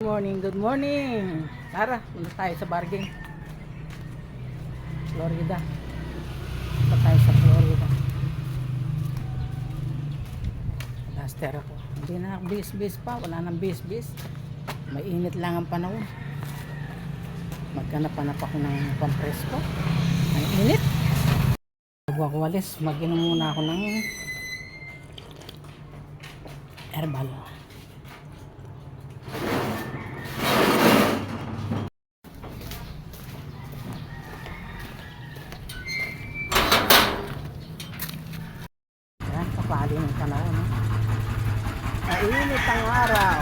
Good morning. Tara, punta tayo sa bargain. Florida. Punta tayo sa Florida. Duster ako. Hindi na bis-bis pa. Wala nang bis-bis. Mainit lang ang panahon. Maghanap-hanap ako ng pampresko. Ang init. Bago ako walis, mag-inom muna ako ng herbal. Kapali ng panahon, no? Mainit ang araw.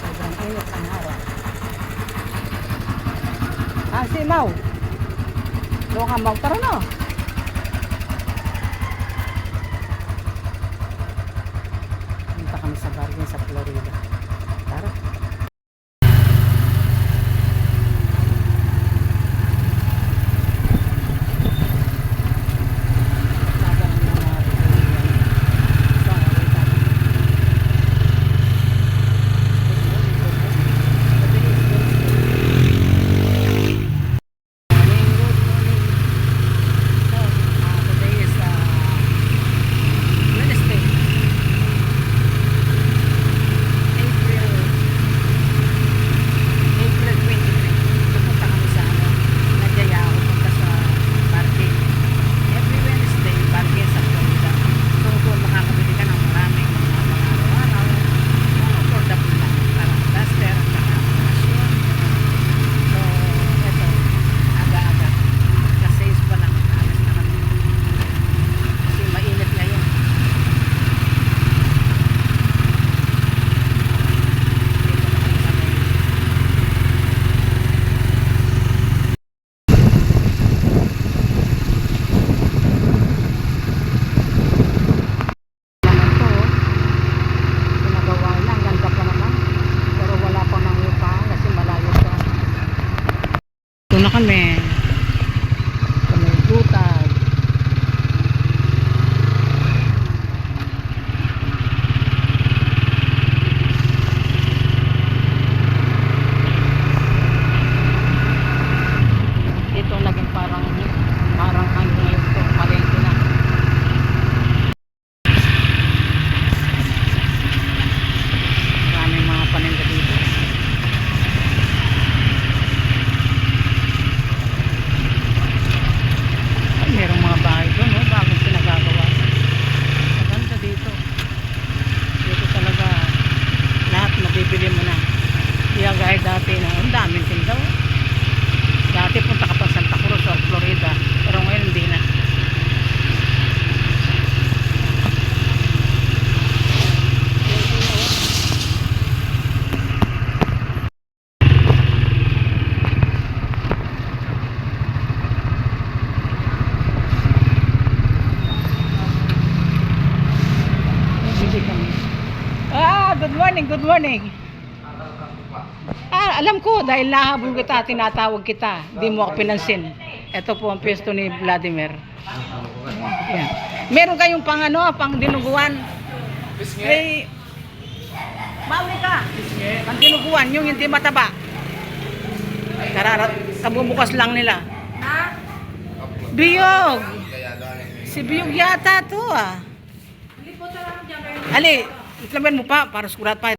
Sobrang init ang araw. Si Mau. Doon ka, Mau. Tara na. Punta kami sa bargain sa Florida. Tara. Kami gutad. Ito naging parang ano ito, palengke na. Maraming mga paninda dito. Merong mga bahay doon, no? Bagong pinagagawa. Maganda dito. Dito talaga lahat mabibili mo na. Kaya gaya dati na, ang daming tindaw. Dati punta ka pa Santa Cruz or Florida. Pero ngayon hindi na. Good morning. Alam ko dahil nahabol kita, tinatawag kita. Hindi mo ako pinansin. Ito po ang pwesto ni Vladimir. Yan. Meron kayong pang dinuguan. Hey, Mauli ka. Ang dinuguan, yung hindi mataba. Kabubukas lang nila. Biyog. Si Biyog yata to ah. Ali, iklamin mo pa para surat pa.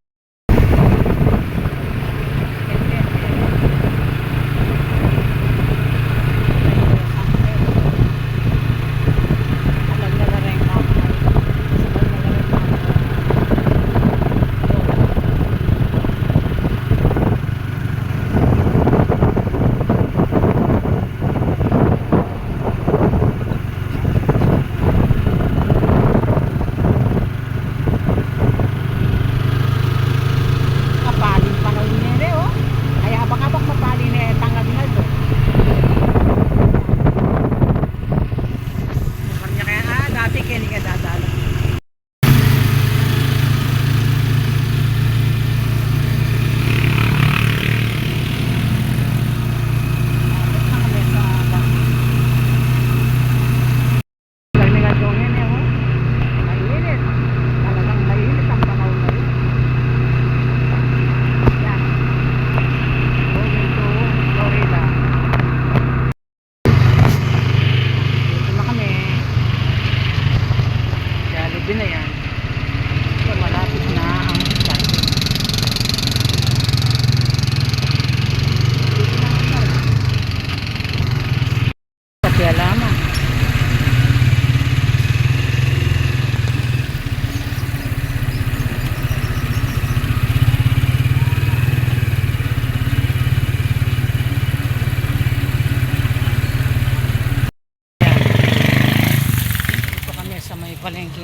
palengke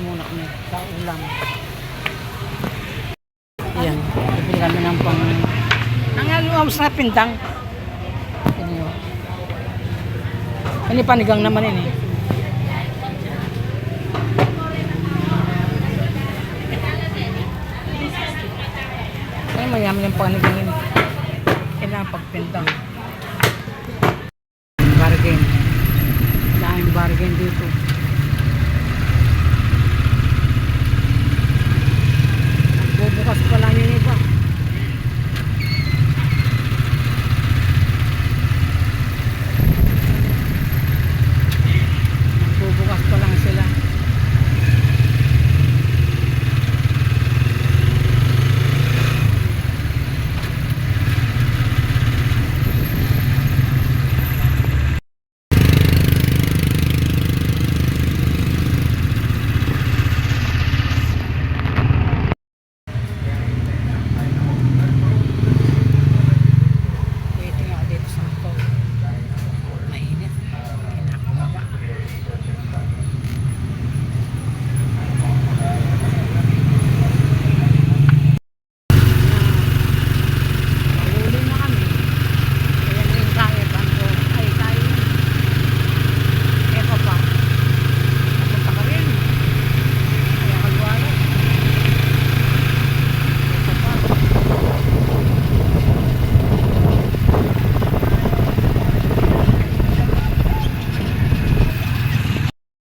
muna kami sa ulam. Ayan, bibili kami ng pang lumawas na pintang. Ini panigang naman ini. Ay, mayaman yung panigang ini. Kailangan pagpintang. Bargain. Daming bargain dito. Bubukas pa lang yung iba. Bubukas pa lang sila.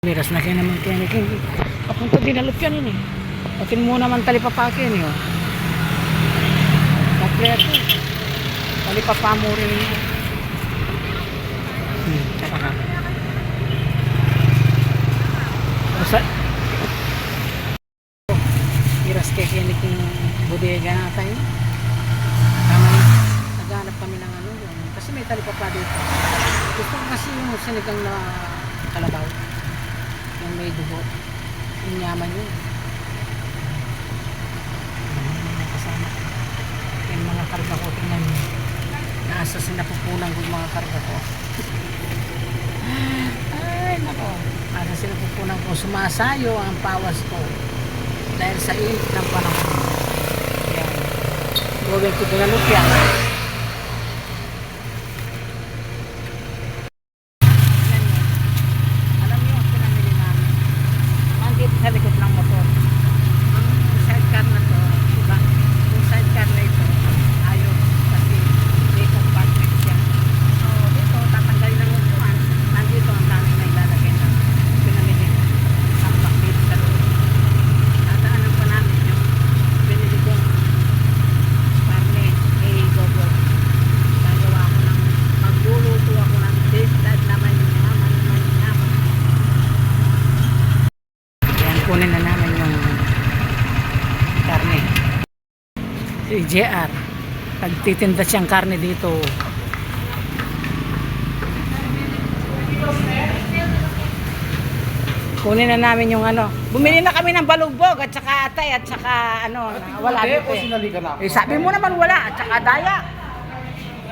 Miras na kayo naman kaya papunta dinalot yan yun eh. Atin muna man talipapakin yun. Kompleto. Talipapa mo rin yun. Tara. Miras kaya kaya yung bodega natin yun. Naghanap kami ng ano yun. Kasi may talipapa dito. Gusto ko kasi yung sinigang na kalabaw. Yung may dugo. Yung yaman yun. Kasama. Yung mga karga ko. Tingnan nyo. Naasa sinapupunan ko yung mga karga ko. Ay, nako. Naasa sinapupunan ko. Sumasayo ang pawas ko. Dahil sa init ng panahon. Yan. Gawin ko dinalot yan. Sa likod ng motor. Ang sidecar na to, diba? Yung sidecar na ito, ayaw kasi may compartment siya. So, dito, tatanggalin ng upuan. Nandito ang dami na ilalagay na pinamili. Sampak dito sa loob. Tataanan pa namin yung pinili kong karne, gogo. Gagawa ko ng, magluluto ako ng distad naman yaman. Kunin na namin yung karne. Si JR nagtitinda siyang karne dito. Kunin na namin yung ano. Bumili na kami ng balugbog at saka atay at saka ano. Wala dito eh. Sabi mo naman wala at saka daya.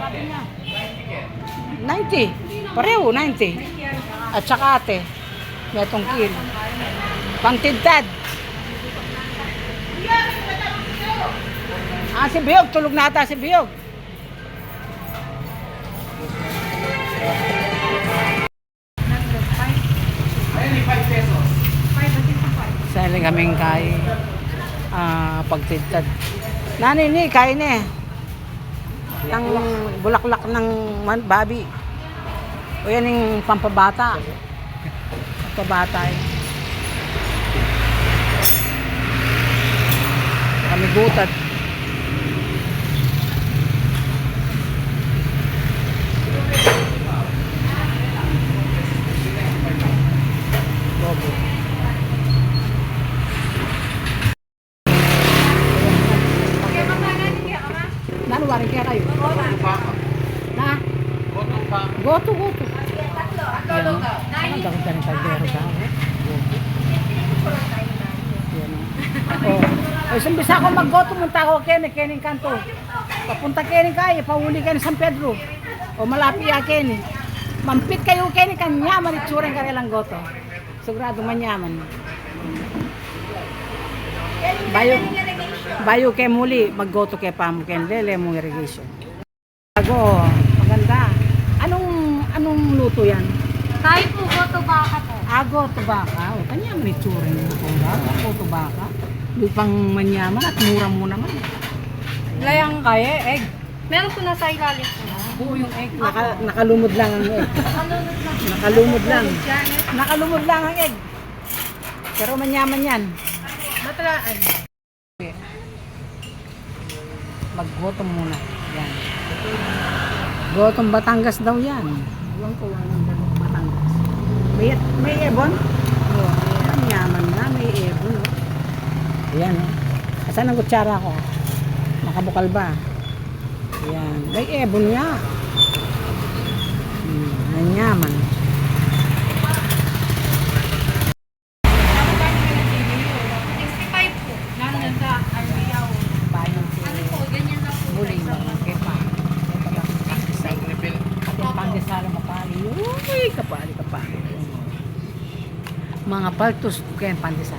Sabi niya 90. Pareho 90. At saka ate. May itong kilo. Pangtintad. Si Biyog. Tulog na ata si Biyog. Sali kaming kay pagtintad. Nani ni, kain eh. Ang bulaklak ng babi. O yan yung pampabata. Pampabata eh. Kami gutat. Bobo. Nanuwarin kaya kayo? Na? Goto. Ang gaganda ng kaldero daw. Ay, sumbisa ako mag-goto, munta ako Kening Kanto. Papunta Kening kaya, pahuli ka ni San Pedro. O malapi ya Kening. Mampit kayo kay ni kanyaman itsurang kanilang goto. Sigurado manyaman. Bayo kay muli maggoto kay pamo kay lele mong irrigation. Bago, maganda. Anong luto yan? Tayo po, goto baka po. Goto baka. O kanyaman itsurang goto baka. Lupang manyaman at mura mo naman. Layang kaya, egg. Meron po nasa ilalim po. Oo, yung egg. Nakalumod lang ang egg. Nakalumod lang. Nakalumod lang ang egg. Pero manyaman yan. Matalaan. Maggotom muna. Yan. Gotong Batangas daw yan. Iwan ko ang Batangas. May ebon? Oo. Manyaman na. May ebon. Ayan. Asan ang kutsara ko? Makabukal ba? Ayan. May ebon nga. Manyaman. Muling kepa. Pandesal mapali. Uy, kapali. Mga paltos kaya pandesal.